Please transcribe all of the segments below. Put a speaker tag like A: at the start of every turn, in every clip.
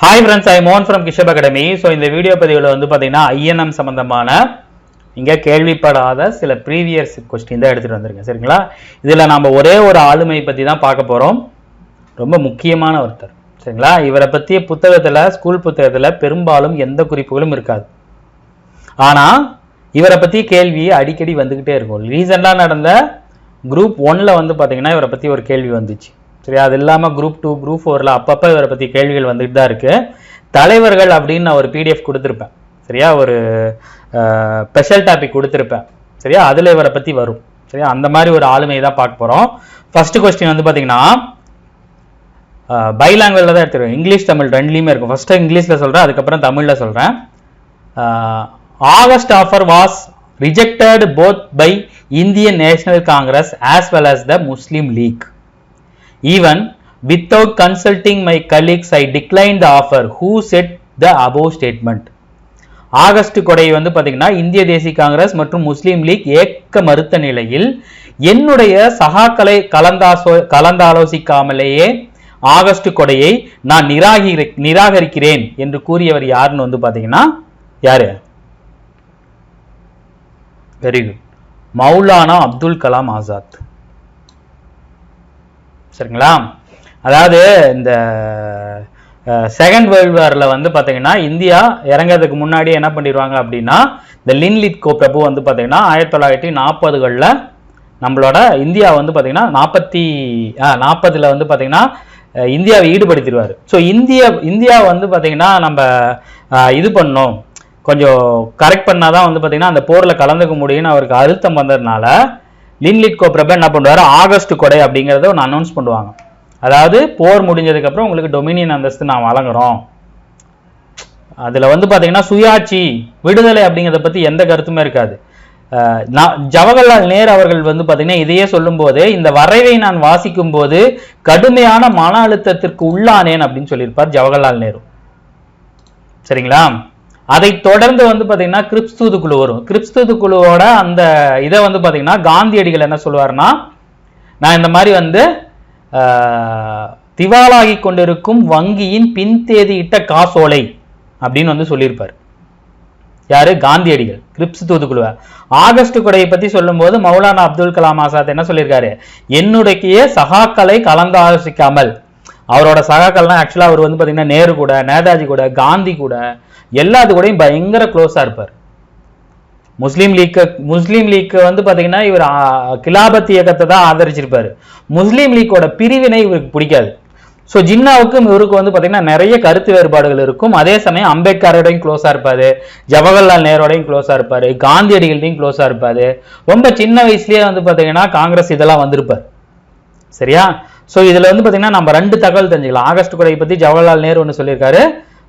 A: Hi friends, I am Mohan from Kishab Academy. So இந்த video பதிவுல வந்து பாத்தீங்கன்னா INM சம்பந்தமான இங்க கேள்விப்படாத சில previous question தான் எடுத்துட்டு வந்திருக்கேன். சரிங்களா? இதுல நாம ஒரே ஒரு ஆளுமை பத்தி தான் பார்க்க போறோம். ரொம்ப முக்கியமான ஒருத்தர். சரிங்களா? இவரை பத்திய புத்தகத்துல ஸ்கூல் புத்தகத்துல பெரும்பாலும் எந்த குறிப்புகளும் இருக்காது. ஆனா இவரை பத்தி கேள்வி அடிக்கடி வந்துகிட்டே இருக்கும். ரீசெண்டா நடந்த குரூப் 1ல வந்து பாத்தீங்கன்னா இவரை பத்தி ஒரு கேள்வி வந்துச்சு. சரியா? அது இல்லாமல் குரூப் 2 குரூப் 4ல அப்பப்போ இவரை பற்றி கேள்விகள் வந்துட்டு தான் இருக்கு. தலைவர்கள் அப்படின்னு நான் ஒரு பிடிஎஃப் கொடுத்துருப்பேன். சரியா? ஒரு ஸ்பெஷல் டாபிக் கொடுத்துருப்பேன். சரியா? அதில் இவரை பற்றி வரும். சரியா? அந்த மாதிரி ஒரு ஆளுமையை தான் பார்க்க போகிறோம். ஃபர்ஸ்ட் கொஸ்டின் வந்து பார்த்தீங்கன்னா பைலாங்குவேஜில் தான் எடுத்துருவேன். இங்கிலீஷ் தமிழ் ரெண்டுலேயுமே இருக்கும். ஃபர்ஸ்ட்டு இங்கிலீஷில் சொல்கிறேன், அதுக்கப்புறம் தமிழில் சொல்கிறேன். August offer was rejected both by Indian National Congress as well as the Muslim League. Even without consulting my colleagues, I declined the offer. Who said the above statement? August கொடை வந்து பாத்தீங்கன்னா இந்திய தேசிய காங்கிரஸ் மற்றும் முஸ்லீம் லீக் ஏற்க மறுத்த நிலையில் என்னுடைய சகாக்களை கலந்தாலோசிக்காமலேயே ஆகஸ்ட் கொடையை நான் நிராகரிக்கிறேன் என்று கூறியவர் யாருன்னு வந்து பாத்தீங்கன்னா யாரு? Very good, Maulana Abdul Kalam Azad. சரிங்களா? அதாவது இந்த செகண்ட் வேர்ல்டு வார்ல வந்து பாத்தீங்கன்னா இந்தியா இறங்கிறதுக்கு முன்னாடி என்ன பண்ணிடுவாங்க அப்படின்னா இந்த லின்லித்கோ பிரபு வந்து பாத்தீங்கன்னா 1940களில் நம்மளோட இந்தியா வந்து பாத்தீங்கன்னா 40ல வந்து பாத்தீங்கன்னா இந்தியாவை ஈடுபடுத்திடுவார். ஸோ இந்தியா வந்து பாத்தீங்கன்னா நம்ம இது பண்ணோம், கொஞ்சம் கரெக்ட் பண்ணாதான் வந்து பாத்தீங்கன்னா அந்த போர்ல கலந்துக்க முடியும்னு அவருக்கு அழுத்தம் வந்ததுனால லின்லித்கோ பிரபு என்ன பண்ணுவாரு, ஆகஸ்ட் கொடை அப்படிங்கிறத ஒன்று அனௌன்ஸ் பண்ணுவாங்க. அதாவது போர் முடிஞ்சதுக்கு அப்புறம் உங்களுக்கு டொமினியன் அந்தஸ்து நான் வழங்குறோம். அதுல வந்து பாத்தீங்கன்னா சுயாட்சி விடுதலை அப்படிங்கிறத பத்தி எந்த கருத்துமே இருக்காது. ஜவஹர்லால் நேரு அவர்கள் வந்து பாத்தீங்கன்னா இதையே சொல்லும் போது இந்த வரைவை நான் வாசிக்கும் போது கடுமையான மன அழுத்தத்திற்கு உள்ளானேன் அப்படின்னு சொல்லியிருப்பார் ஜவஹர்லால் நேரு. சரிங்களா? அதை தொடர்ந்து வந்து பாத்தீங்கன்னா கிரிப்ஸ் தூதுக்குழு வரும். கிரிப்ஸ் தூதுக்குழுவோட அந்த இதை வந்து பாத்தீங்கன்னா காந்தியடிகள் என்ன சொல்லுவாருன்னா, நான் இந்த மாதிரி வந்து திவாலாகி கொண்டிருக்கும் வங்கியின் பின்தேதியிட்ட காசோலை அப்படின்னு வந்து சொல்லியிருப்பார். யாரு? காந்தியடிகள். கிரிப்ஸ் தூதுக்குழுவ ஆகஸ்ட் கொடையை பத்தி சொல்லும் போது மௌலானா அப்துல் கலாம் ஆசாத் என்ன சொல்லியிருக்காரு, என்னுடைய சகாக்களை கலந்து ஆலோசிக்காமல். அவரோட சகாக்கள்னா ஆக்சுவலா அவர் வந்து பாத்தீங்கன்னா நேரு கூட, நேதாஜி கூட, காந்தி கூட, எல்லாத்து கூடயும் பயங்கர க்ளோஸா இருப்பார். முஸ்லீம் லீக் வந்து பாத்தீங்கன்னா இவர் கிலாபத் இயக்கத்தை தான் ஆதரிச்சிருப்பாரு. முஸ்லீம் லீக்கோட பிரிவினை இவருக்கு பிடிக்காது. ஸோ ஜின்னாவுக்கும் இவருக்கு வந்து பாத்தீங்கன்னா நிறைய கருத்து வேறுபாடுகள் இருக்கும். அதே சமயம் அம்பேத்கரோடையும் க்ளோஸா இருப்பாரு, ஜவஹர்லால் நேரோடையும் க்ளோஸா இருப்பாரு, காந்தியடிகள்டையும் க்ளோஸா இருப்பாரு. ரொம்ப சின்ன வயசுலயே வந்து பாத்தீங்கன்னா காங்கிரஸ் இதெல்லாம் வந்திருப்பார். சரியா? ஸோ இதுல வந்து பாத்தீங்கன்னா நம்ம ரெண்டு தகவல் தெரிஞ்சுக்கலாம். ஆகஸ்ட் கொடையை பத்தி ஜவஹர்லால் நேரு ஒன்று சொல்லியிருக்காரு,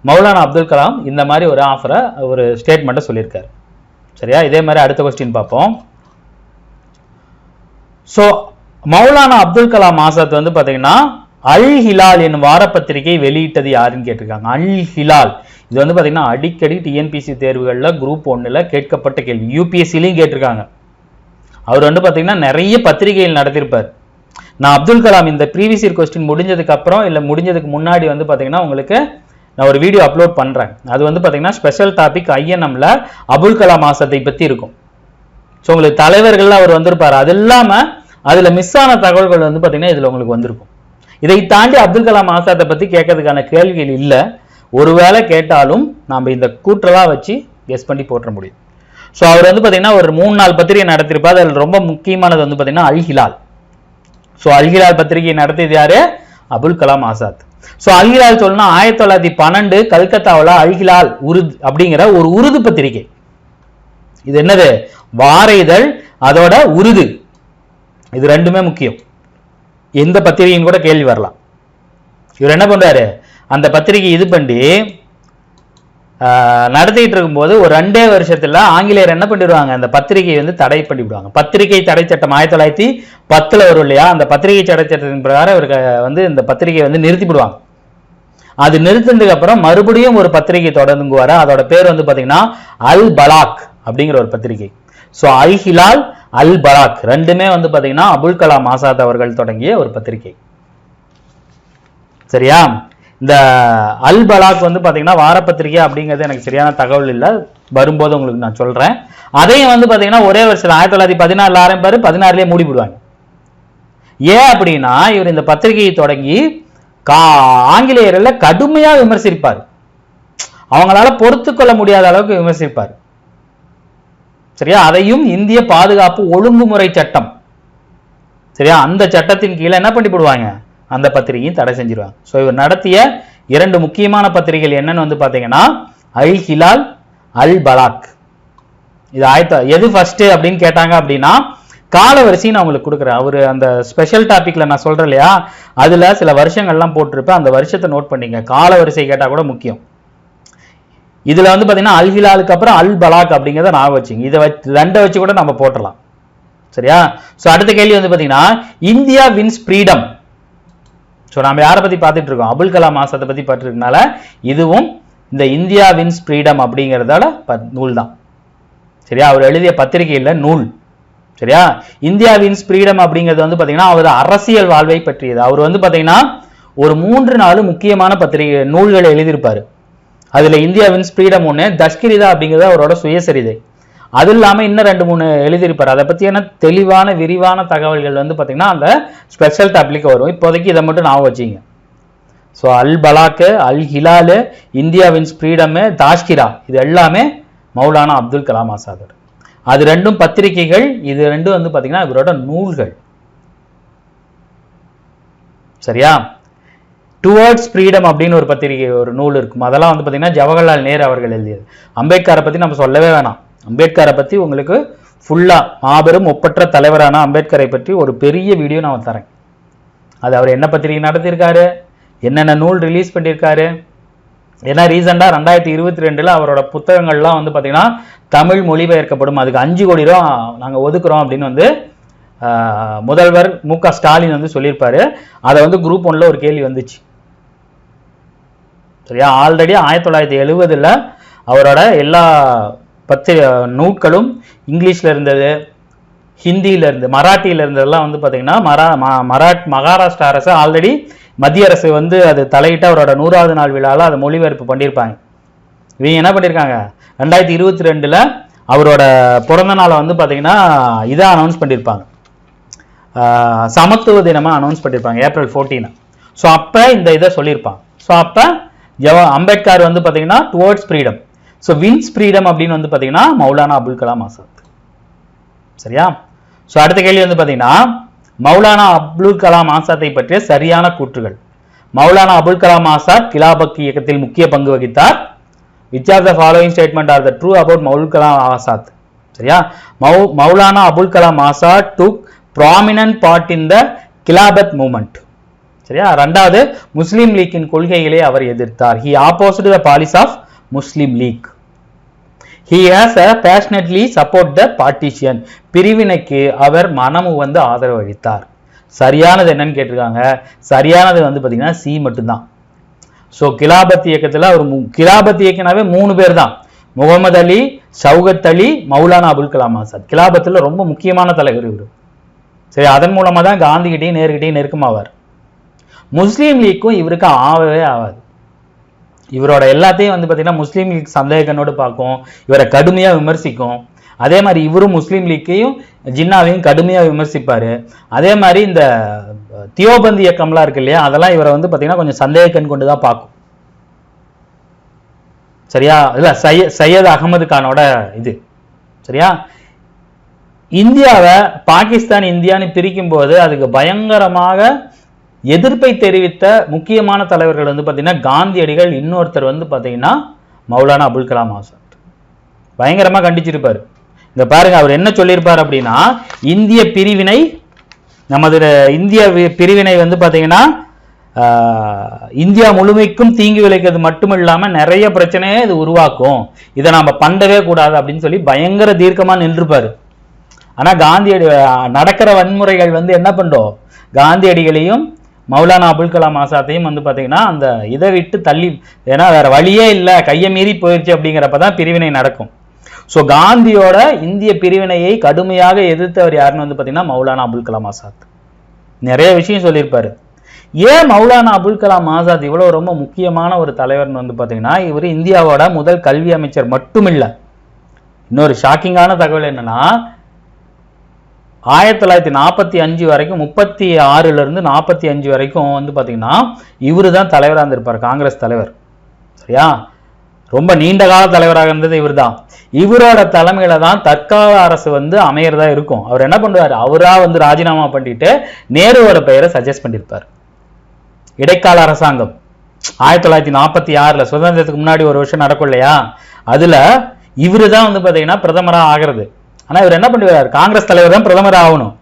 A: மௌலானா அப்துல் கலாம் இந்த மாதிரி ஒரு ஆஃபரை ஒரு ஸ்டேட்மெண்ட்டை சொல்லியிருக்காரு. சரியா? இதே மாதிரி அடுத்த கொஸ்டின் பார்ப்போம். ஸோ மௌலானா அப்துல் கலாம் ஆசாத் வந்து பாத்தீங்கன்னா அல் ஹிலால் என்னும் வாரப்பத்திரிகை வெளியிட்டது யாருன்னு கேட்டிருக்காங்க. அல் ஹிலால் இது வந்து பாத்தீங்கன்னா அடிக்கடி டிஎன்பிசி தேர்வுகள்ல குரூப் 1ல கேட்கப்பட்ட கேள்வி, யூபிஎஸ்சிலையும் கேட்டிருக்காங்க. அவர் வந்து பாத்தீங்கன்னா நிறைய பத்திரிகைகள் நடத்திருப்பார். நான் அப்துல் கலாம் இந்த ப்ரீவியஸ் இயர் கொஸ்டின் முடிஞ்சதுக்கு அப்புறம் இல்ல முடிஞ்சதுக்கு முன்னாடி வந்து பாத்தீங்கன்னா உங்களுக்கு நான் ஒரு வீடியோ அப்லோட் பண்றேன். அது வந்து பாத்தீங்கன்னா ஸ்பெஷல் டாபிக் ஐஎன்எம்ல அபுல் கலாம் ஆசாத்தை பத்தி இருக்கும். ஸோ உங்களுக்கு தலைவர்கள் அவர் வந்திருப்பாரு. அது இல்லாம அதுல மிஸ் ஆன தகவல்கள் வந்து பாத்தீங்கன்னா இதுல உங்களுக்கு வந்திருக்கும். இதை தாண்டி அப்துல் கலாம் ஆசாத்தை பத்தி கேட்கறதுக்கான கேள்விகள் இல்லை. ஒருவேளை கேட்டாலும் நாம இந்த கூற்றலா வச்சு கெஸ் பண்ணி போட்டுற முடியும். ஸோ அவர் வந்து பாத்தீங்கன்னா ஒரு 3-4 பத்திரிகை நடத்திருப்பார். அதில் ரொம்ப முக்கியமானது வந்து பாத்தீங்கன்னா அல் ஹிலால். ஸோ அல் ஹிலால் பத்திரிகை நடத்தியது யாரு? அபுல் கலாம் ஆசாத். ஸோ அல் ஹிலால் சொல்லணும்னா 1912 கல்கத்தாவில் அல் ஹிலால் உருது அப்படிங்கிற ஒரு உருது பத்திரிகை. இது என்னது? வார இதழ், அதோட உருது, இது ரெண்டுமே முக்கியம். எந்த பத்திரிகையும் கூட கேள்வி வரலாம். இவர் என்ன பண்றாரு, அந்த பத்திரிகை இது பண்ணி நடத்திட்டு இருக்கும்போது ஒரு 2 வருஷத்துல ஆங்கிலேயர் என்ன பண்ணிடுவாங்க, அந்த பத்திரிகை வந்து தடை பண்ணிவிடுவாங்க. பத்திரிகை தடை சட்டம் 1910 வரும் இல்லையா? அந்த பத்திரிகை தடை சட்டத்தின் பிரகாரம் இவருக்கு வந்து இந்த பத்திரிகையை வந்து நிறுத்திவிடுவாங்க. அது நிறுத்தினதுக்கு அப்புறம் மறுபடியும் ஒரு பத்திரிகை தொடர்ந்துங்குவாரு. அதோட பேர் வந்து பாத்தீங்கன்னா அல் பலாக் அப்படிங்கிற ஒரு பத்திரிகை. ஸோ அல் ஹிலால், அல் பலாக் ரெண்டுமே வந்து பாத்தீங்கன்னா அபுல் கலாம் ஆசாத் அவர்கள் தொடங்கிய ஒரு பத்திரிகை. சரியா? இந்த அல் பலாக் வந்து பாத்தீங்கன்னா வாரப்பத்திரிகை அப்படிங்கிறது எனக்கு சரியான தகவல் இல்லை, வரும்போது உங்களுக்கு நான் சொல்றேன். அதையும் வந்து பாத்தீங்கன்னா ஒரே வருஷம் 1914 ஆரம்பிப்பாரு, 16லயே மூடிவிடுவாங்க. ஏன் அப்படின்னா இவர் இந்த பத்திரிகையை தொடங்கி ஆங்கிலேயர்ல கடுமையா விமர்சிப்பார், அவங்களால பொறுத்து கொள்ள முடியாத அளவுக்கு விமர்சிப்பார். சரியா, அதையும் இந்திய பாதுகாப்பு ஒழுங்குமுறை சட்டம், சரியா, அந்த சட்டத்தின் கீழே என்ன பண்ணி போடுவாங்க, அந்த பத்திரிகையும் தடை செஞ்சிருவாங்க. ஸோ இவர் நடத்திய 2 முக்கியமான பத்திரிகைகள் என்னன்னு வந்து பாத்தீங்கன்னா அல் ஹிலால், அல் பலாக். இது எது ஃபர்ஸ்ட் அப்படின்னு கேட்டாங்க அப்படின்னா கால வரிசையும் நான் உங்களுக்கு கொடுக்குறேன். அவரு அந்த ஸ்பெஷல் டாபிக்ல நான் சொல்றேன் இல்லையா, அதுல சில வருஷங்கள்லாம் போட்டிருப்பேன், அந்த வருஷத்தை நோட் பண்ணிங்க. கால வரிசை கேட்டா கூட முக்கியம். இதுல வந்து பாத்தீங்கன்னா அல் ஹிலாலுக்கு அப்புறம் அல் பலாக் அப்படிங்கிறத நான் வச்சுங்க. இதை ரெண்டை வச்சு கூட நம்ம போட்டலாம். சரியா, சோ அடுத்த கேள்வி வந்து பாத்தீங்கன்னா இந்தியா வின்ஸ் ஃப்ரீடம். ஸோ நம்ம யாரை பத்தி பார்த்துட்டு இருக்கோம், அபுல் கலாம் ஆசாத்தை பத்தி பார்த்துருக்கனால இதுவும் இந்த இந்தியா வின்ஸ் ஃப்ரீடம் அப்படிங்கிறதால நூல் தான். சரியா, அவர் எழுதிய பத்திரிகை இல்ல, நூல். சரியா, இந்தியா வின்ஸ் ஃப்ரீடம் அப்படிங்கிறது வந்து பாத்தீங்கன்னா அவர் அரசியல் வாழ்வை பற்றியது. அவர் வந்து பாத்தீங்கன்னா ஒரு 3-4 முக்கியமான பத்திரிகை நூல்களை எழுதியிருப்பாரு. அதுல இந்தியா வின்ஸ் ஃப்ரீடம் ஒண்ணு, தஷ்கிரிதா அப்படிங்கிறது அவரோட சுயசரிதை. அது இல்லாம இன்னும் 2-3 எழுதியிருப்பாரு. அதை பத்தியான தெளிவான விரிவான தகவல்கள் வந்து பாத்தீங்கன்னா அந்த ஸ்பெஷல் டாபிக் வரும். இப்போதைக்கு இதை மட்டும் நான் வச்சுங்க. ஸோ அல் பலாக்கு, அல் ஹிலாலு, இந்தியா வின்ஸ் ஃப்ரீடம், தாஷ்கிரா, இது எல்லாமே மௌலானா அப்துல் கலாம் ஆசாத். அது 2 பத்திரிகைகள், இது 2 வந்து பாத்தீங்கன்னா இவரோட நூல்கள். சரியா, டுவர்ட்ஸ் ஃப்ரீடம் அப்படின்னு ஒரு பத்திரிகை, ஒரு நூல் இருக்கும். அதெல்லாம் வந்து பாத்தீங்கன்னா ஜவஹர்லால் நேரு அவர்கள் எழுதியது. அம்பேத்கரை பத்தி நம்ம சொல்லவே வேணாம். அம்பேத்கரை பத்தி உங்களுக்கு ஃபுல்லா மாபெரும் ஒப்பற்ற தலைவரான அம்பேத்கரை பற்றி ஒரு பெரிய வீடியோ நான் தரேன். அது அவர் என்ன பத்திரிகை நடத்தியிருக்காரு, என்னென்ன நூல் ரிலீஸ் பண்ணியிருக்காரு. ஏன்னா ரீசெண்டா 2022 அவரோட புத்தகங்கள்லாம் வந்து பாத்தீங்கன்னா தமிழ் மொழிபெயர்க்கப்படும், அதுக்கு 5 கோடி ரூபா நாங்க ஒதுக்குறோம் அப்படின்னு வந்து முதல்வர் மு.க. ஸ்டாலின் வந்து சொல்லியிருப்பாரு. அதை வந்து குரூப் 1ல ஒரு கேள்வி வந்துச்சு. சரியா, ஆல்ரெடி 1970 அவரோட எல்லா நூட்களும் இங்கிலீஷ்ல இருந்தது, ஹிந்தியில இருந்து, மராட்டியில இருந்ததெல்லாம் வந்து பாத்தீங்கன்னா மகாராஷ்டிரா அரசு ஆல்ரெடி மத்திய அரசு வந்து அது தலையிட்டு அவரோட 100வது நாள் விழால அதை மொழிபெயர்ப்பு பண்ணியிருப்பாங்க. இவங்க என்ன பண்ணியிருக்காங்க, 2022 அவரோட பிறந்த நாளை வந்து பாத்தீங்கன்னா இதை அனௌன்ஸ் பண்ணியிருப்பாங்க, சமத்துவ தினமா அனௌன்ஸ் பண்ணியிருப்பாங்க, April 14. ஸோ அப்ப இந்த இதை சொல்லியிருப்பாங்க. ஸோ அப்ப அம்பேத்கர் வந்து பாத்தீங்கன்னா towards freedom, so wins freedom அப்படின்னு வந்து பாத்தீங்கன்னா மௌலானா அபுல் கலாம் ஆசாத். சரியா, ஸோ அடுத்த கேள்வி வந்து பாத்தீங்கன்னா மௌலானா அபுல் கலாம் ஆசாத்தை பற்றிய சரியான கூற்றுகள். மௌலானா அபுல் கலாம் ஆசாத் கிலாபத் இயக்கத்தில் முக்கிய பங்கு வகித்தார். which of the following statement are the true about மௌல் Kalam Azad? சரியா, Maulana Abul Kalam Azad took prominent part in the Khilafat movement. சரியா, ரெண்டாவது முஸ்லிம் லீக்கின் கொள்கைகளை அவர் எதிர்த்தார். he opposed the policy of Muslim League. he has a passionately support the partition. பிரிவினைக்கு அவர் மனமு வந்து ஆதரவு அளித்தார். சரியானது என்னன்னு கேட்டிருக்காங்க, சரியானது வந்து பாத்தீங்கன்னா சி மட்டும்தான். ஸோ கிலாபத் இயக்கத்துல ஒரு கிலாபத் இயக்கினாவே 3 பேர் தான், முகமது அலி, ஷவுகத் அலி, மௌலானா அபுல் கலாம் ஆசாத். கிலாபத்துல ரொம்ப முக்கியமான தலைவர் இவர். சரி, அதன் மூலமா தான் காந்திகிட்டையும் நேருகிட்டையும் நெருக்கமாவார். முஸ்லீம் லீக்கும் இவருக்கு ஆகவே ஆகாது. இவரோட எல்லாத்தையும் வந்து பாத்தீங்கன்னா முஸ்லீம் லீக் சந்தேகனோடு பார்க்கும், இவரை கடுமையா விமர்சிக்கும். அதே மாதிரி இவரும் முஸ்லீம் லீக்கையும் ஜின்னாவையும் கடுமையா விமர்சிப்பாரு. அதே மாதிரி இந்த தியோபந்த் இயக்கம்லாம் இருக்கு இல்லையா, அதெல்லாம் இவரை வந்து பாத்தீங்கன்னா கொஞ்சம் சந்தேகக்கண் கொண்டுதான் பார்க்கும். சரியா, இல்ல சையத் அகமது கானோட இது. சரியா, இந்தியாவை பாகிஸ்தான் இந்தியான்னு பிரிக்கும் போது அதுக்கு பயங்கரமாக எதிர்ப்பை தெரிவித்த முக்கியமான தலைவர்கள் வந்து பாத்தீங்கன்னா காந்தியடிகள், இன்னொருத்தர் வந்து பாத்தீங்கன்னா மௌலானா அபுல் கலாம் ஆசாத். பயங்கரமா கண்டிச்சிருப்பாரு. இங்க பாருங்க, அவர் என்ன சொல்லியிருப்பார் அப்படின்னா, இந்திய பிரிவினை, நமது இந்திய பிரிவினை வந்து பாத்தீங்கன்னா இந்தியா முழுமைக்கும் தீங்கு விளைக்கிறது மட்டும் இல்லாம நிறைய பிரச்சனையே இது உருவாக்கும், இதை நாம பண்ணவே கூடாது அப்படின்னு சொல்லி பயங்கர தீர்க்கமா நின்றுப்பாரு. ஆனா காந்தியடி நடக்கிற வன்முறைகள் வந்து என்ன பண்றோம், காந்தியடிகளையும் மௌலானா அபுல் கலாம் ஆசாத்தையும் வந்து பாத்தீங்கன்னா அந்த இதை விட்டு தள்ளி, ஏன்னா வேற வழியே இல்லை, கையை மீறி போயிடுச்சு அப்படிங்கிறப்பதான் பிரிவினை நடக்கும். ஸோ காந்தியோட இந்திய பிரிவினையை கடுமையாக எதிர்த்தவர் யாருன்னு வந்து பாத்தீங்கன்னா மௌலானா அபுல் கலாம் ஆசாத். நிறைய விஷயம் சொல்லியிருப்பாரு. ஏன் மௌலானா அபுல் கலாம் ஆசாத் இவ்வளவு ரொம்ப முக்கியமான ஒரு தலைவர்னு வந்து பாத்தீங்கன்னா, இவர் இந்தியாவோட முதல் கல்வி அமைச்சர் மட்டும் இல்ல. இன்னொரு ஷாக்கிங்கான தகவல் என்னன்னா, 1945 வரைக்கும் 36ல இருந்து 45 வரைக்கும் வந்து பாத்தீங்கன்னா இவரு தான் தலைவராக இருந்திருப்பார், காங்கிரஸ் தலைவர். சரியா? ரொம்ப நீண்ட கால தலைவராக இருந்தது இவர் தான். இவரோட தலைமையில தான் தற்கால அரசு வந்து அமையறதா இருக்கும். அவர் என்ன பண்ணுவார், அவரா வந்து ராஜினாமா பண்ணிட்டு நேருவோட பெயரை சஜஸ்ட் பண்ணிருப்பார். இடைக்கால அரசாங்கம் 1946ல சுதந்திரத்துக்கு முன்னாடி ஒரு வருஷம் நடக்கும் இல்லையா, அதுல இவரு தான் வந்து பாத்தீங்கன்னா பிரதமரா ஆகிறது. ஆனா இவர் என்ன பண்ணுவார், காங்கிரஸ் தலைவர் தான் பிரதமர் ஆகணும்.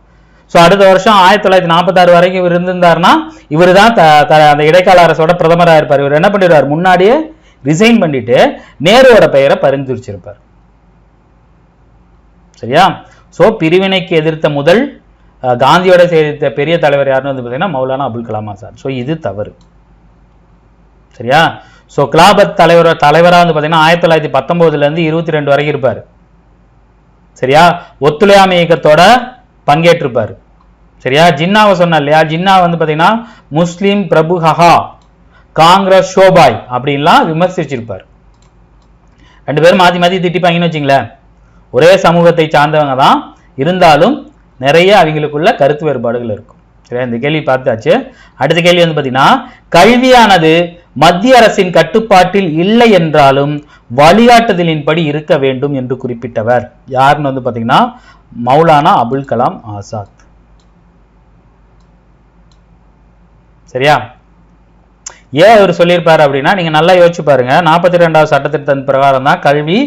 A: ஸோ அடுத்த வருஷம் 1946 வரைக்கும் இவர் இருந்திருந்தாருன்னா இவர் தான் அந்த இடைக்கால அரசோட பிரதமராக இருப்பார். இவர் என்ன பண்ணிடுவார், முன்னாடியே ரிசைன் பண்ணிட்டு நேருவோட பெயரை பரிந்துரைச்சிருப்பார். சரியா? சோ பிரிவினைக்கு எதிர்த்த முதல் காந்தியோட சேர்த்த பெரிய தலைவர் யாருன்னு வந்து பார்த்தீங்கன்னா மௌலானா அபுல் கலாம் ஆசாத். ஸோ இது தவறு. சரியா? ஸோ கிலாபத் தலைவராக வந்து பார்த்தீங்கன்னா 1919ல இருந்து 22 வரைக்கும் இருப்பார். சரியா? ஒத்துழையாமை இயக்கத்தோட பங்கேற்றிருப்பார். சரியா? ஜின்னாவை சொன்ன இல்லையா, ஜின்னா வந்து பார்த்தீங்கன்னா முஸ்லிம் பிரபு ஹஹா, காங்கிரஸ் ஷோபாய் அப்படின்லாம் விமர்சிச்சிருப்பார். ரெண்டு பேரும் மாத்தி மாத்தி திட்டிப்பாங்கன்னு வச்சுங்களேன். ஒரே சமூகத்தை சார்ந்தவங்க தான், இருந்தாலும் நிறைய அவங்களுக்குள்ள கருத்து வேறுபாடுகள் இருக்கும். சரியா? இந்த கேள்வி பார்த்தாச்சு. அடுத்த கேள்வி வந்து பார்த்தீங்கன்னா, கல்வியானது மத்திய அரசின் கட்டுப்பாட்டில் இல்லை என்றாலும் வழிகாட்டுதலின்படி இருக்க வேண்டும் என்று குறிப்பிட்டவர் யாருன்னு வந்து பார்த்தீங்கன்னா மௌலானா அபுல் கலாம் ஆசாத். சரியா? ஏன் இவர் சொல்லியிருப்பாரு அப்படின்னா, நீங்க நல்லா யோசிச்சு பாருங்க. 42வது சட்டத்திட்டத்தின் பிரகாரம் தான் கல்வி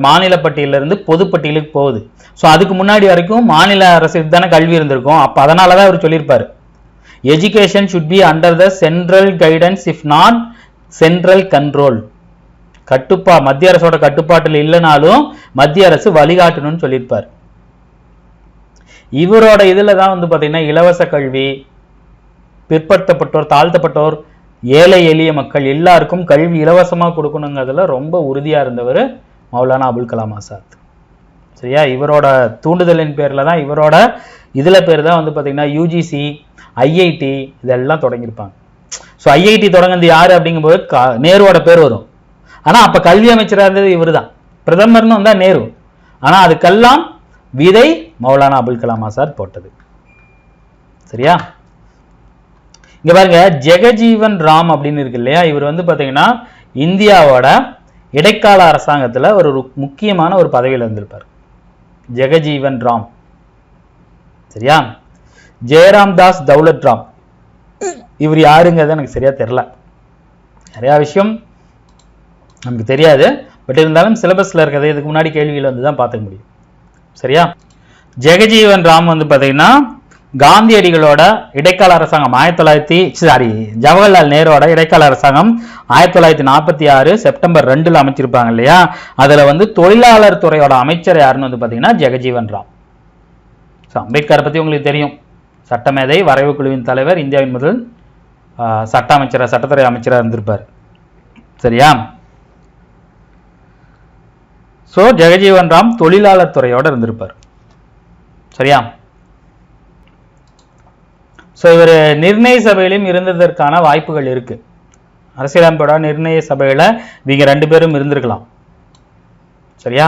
A: மாநில பட்டியலிருந்து பொதுப்பட்டியலுக்கு போகுது. ஸோ அதுக்கு முன்னாடி வரைக்கும் மாநில அரசுக்கு தானே கல்வி இருந்திருக்கும். அப்ப அதனாலதான் அவர் சொல்லியிருப்பாரு, education should be under the central guidance if not central control. மத்திய அரசோட கட்டுப்பாட்டில் இல்லைனாலும் மத்திய அரசு வழிகாட்டணும்னு சொல்லியிருப்பார். இவரோட இதுல தான் வந்து பாத்தீங்கன்னா இலவச கல்வி, பிற்படுத்தப்பட்டோர், தாழ்த்தப்பட்டோர், ஏழை எளிய மக்கள் எல்லாருக்கும் கல்வி இலவசமா கொடுக்கணுங்கிறதுல ரொம்ப உறுதியா இருந்தவர் மௌலானா அபுல் கலாம் ஆசாத். சரியா? இவரோட தூண்டுதலின் பேர்ல தான், இவரோட இதுல பேர் தான் வந்து பாத்தீங்கன்னா யூஜிசி, ஐஐடி இதெல்லாம் தொடங்கியிருப்பாங்க. ஸோ ஐஐடி தொடங்கினது யாரு அப்படிங்கும்போது நேருவோட பேர் வரும். ஆனா அப்ப கல்வி அமைச்சராக இருந்தது இவர் தான், பிரதமர்னு வந்தா நேரு. ஆனா அதுக்கெல்லாம் விதை மௌலானா அபுல் கலாம் ஆசாத் போட்டது. சரியா? இங்க பாருங்க, ஜெகஜீவன் ராம் அப்படின்னு இருக்கு இல்லையா, இவர் வந்து பாத்தீங்கன்னா இந்தியாவோட இடைக்கால அரசாங்கத்துல ஒரு முக்கியமான ஒரு பதவியில் இருந்திருப்பார், ஜெகஜீவன் ராம். சரியா? ஜெயராம் தாஸ் தௌலத் ராம், இவர் யாருங்கிறது எனக்கு சரியா தெரியல. நிறைய விஷயம் நமக்கு தெரியாது, பட் இருந்தாலும் சிலபஸ்ல இருக்கிறது இதுக்கு முன்னாடி கேள்வியில் வந்து தான் பார்த்துக்க முடியும். சரியா? ஜெகஜீவன் ராம் வந்து பாத்தீங்கன்னா காந்தியடிகளோட இடைக்கால அரசாங்கம் ஜவஹர்லால் நேருவோட இடைக்கால அரசாங்கம் 1946 செப்டம்பர் 2 அமைச்சிருப்பாங்க இல்லையா, அதுல வந்து தொழிலாளர் துறையோட அமைச்சர் யாருன்னு வந்து பாத்தீங்கன்னா ஜெகஜீவன் ராம். அம்பேத்கரை பத்தி உங்களுக்கு தெரியும், சட்டமேதை, வரைவு குழுவின் தலைவர், இந்தியாவின் முதல் சட்டத்துறை அமைச்சராக இருந்திருப்பார். சரியா? சோ ஜெகஜீவன் ராம் தொழிலாளர் துறையோட இருந்திருப்பார். சரியா? ஸோ இவர் நிர்ணய சபையிலும் இருந்ததற்கான வாய்ப்புகள் இருக்கு. அரசியலமைப்போட நிர்ணய சபையில இவங்க 2 பேரும் இருந்திருக்கலாம். சரியா?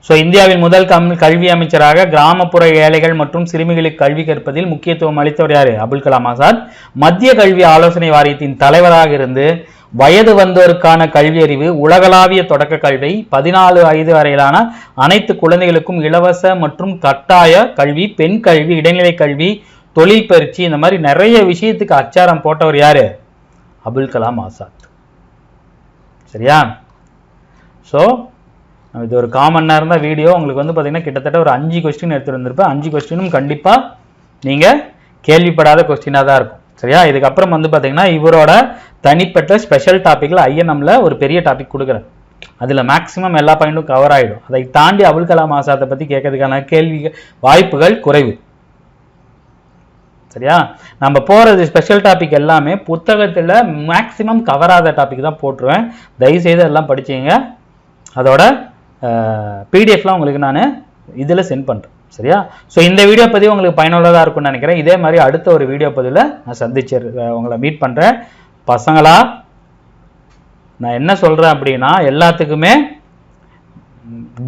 A: ஸோ இந்தியாவின் முதல் கல்வி அமைச்சராக கிராமப்புற ஏழைகள் மற்றும் சிறுமிகளுக்கு கல்வி கற்பதில் முக்கியத்துவம் அளித்தவர் யாரு, அபுல் கலாம் ஆசாத். மத்திய கல்வி ஆலோசனை வாரியத்தின் தலைவராக இருந்து வயது வந்தோருக்கான கல்வி அறிவு, உலகளாவிய தொடக்க கல்வி, 14 வயது வரையிலான அனைத்து குழந்தைகளுக்கும் இலவச மற்றும் கட்டாய கல்வி, பெண் கல்வி, இடைநிலை கல்வி, தொழில் பயிற்சி, இந்த மாதிரி நிறைய விஷயத்துக்கு அச்சாரம் போட்டவர் யாரு, அபுல் கலாம் ஆசாத். சரியா? ஸோ இது ஒரு காமன் நேரம் தான் வீடியோ. உங்களுக்கு வந்து பார்த்தீங்கன்னா கிட்டத்தட்ட ஒரு 5 கொஸ்டின் எடுத்துட்டு வந்திருப்பேன். 5 கொஸ்டினும் கண்டிப்பா நீங்க கேள்விப்படாத கொஸ்டினா தான் இருக்கும். சரியா? இதுக்கப்புறம் வந்து பார்த்தீங்கன்னா இவரோட தனிப்பட்ட ஸ்பெஷல் டாபிக்ல ஐஎன்எம்ல ஒரு பெரிய டாபிக் கொடுக்குறேன். அதுல மேக்சிமம் எல்லா பாயிண்டும் கவர் ஆயிடும். அதை தாண்டி அபுல் கலாம் ஆசாத்தை பத்தி கேட்கறதுக்கான வாய்ப்புகள் குறைவு. சரியா? நம்ம போறது ஸ்பெஷல் டாபிக் எல்லாமே புத்தகத்துல மேக்சிமம் கவராத டாபிக் தான் போட்டுருவேன். தயவு செய்து எல்லாம் படிச்சீங்க. அதோட பிடிஎஃப்லாம் உங்களுக்கு நான் இதில் சென்ட் பண்ணுறேன். சரியா? ஸோ இந்த வீடியோ பதிவு உங்களுக்கு பயனுள்ளதாக இருக்கும்னு நினைக்கிறேன். இதே மாதிரி அடுத்த ஒரு வீடியோ பதிவில் நான் உங்களை மீட் பண்ணுறேன். பசங்களா, நான் என்ன சொல்கிறேன் அப்படின்னா, எல்லாத்துக்குமே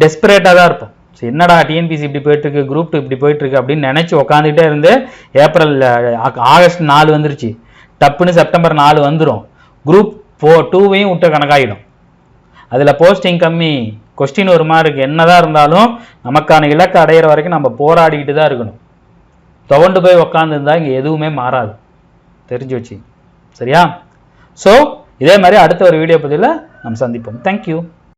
A: டெஸ்பரேட்டாக தான் இருப்போம். ஸோ என்னடா டிஎன்பிசி இப்படி போயிட்டுருக்கு, குரூப் 2 இப்படி போயிட்டுருக்கு அப்படின்னு நினச்சி உக்காந்துக்கிட்டே இருந்து ஆகஸ்ட் 4 வந்துருச்சு, டப்புன்னு செப்டம்பர் 4 வந்துடும், குரூப் 2வையும் விட்ட கணக்காயிடும். அதில் போஸ்டிங் கம்மி, கொஸ்டின் ஒரு மாதிரி இருக்குது. என்னதான் இருந்தாலும் நமக்கான இலக்கை அடையிற வரைக்கும் நம்ம போராடிக்கிட்டு தான் இருக்கணும். துவண்டு போய் உக்காந்துருந்தா இங்கே எதுவுமே மாறாது, தெரிஞ்சு வச்சு. சரியா? ஸோ இதே மாதிரி அடுத்த ஒரு வீடியோ பதிவில் நம்ம சந்திப்போம். தேங்க்யூ.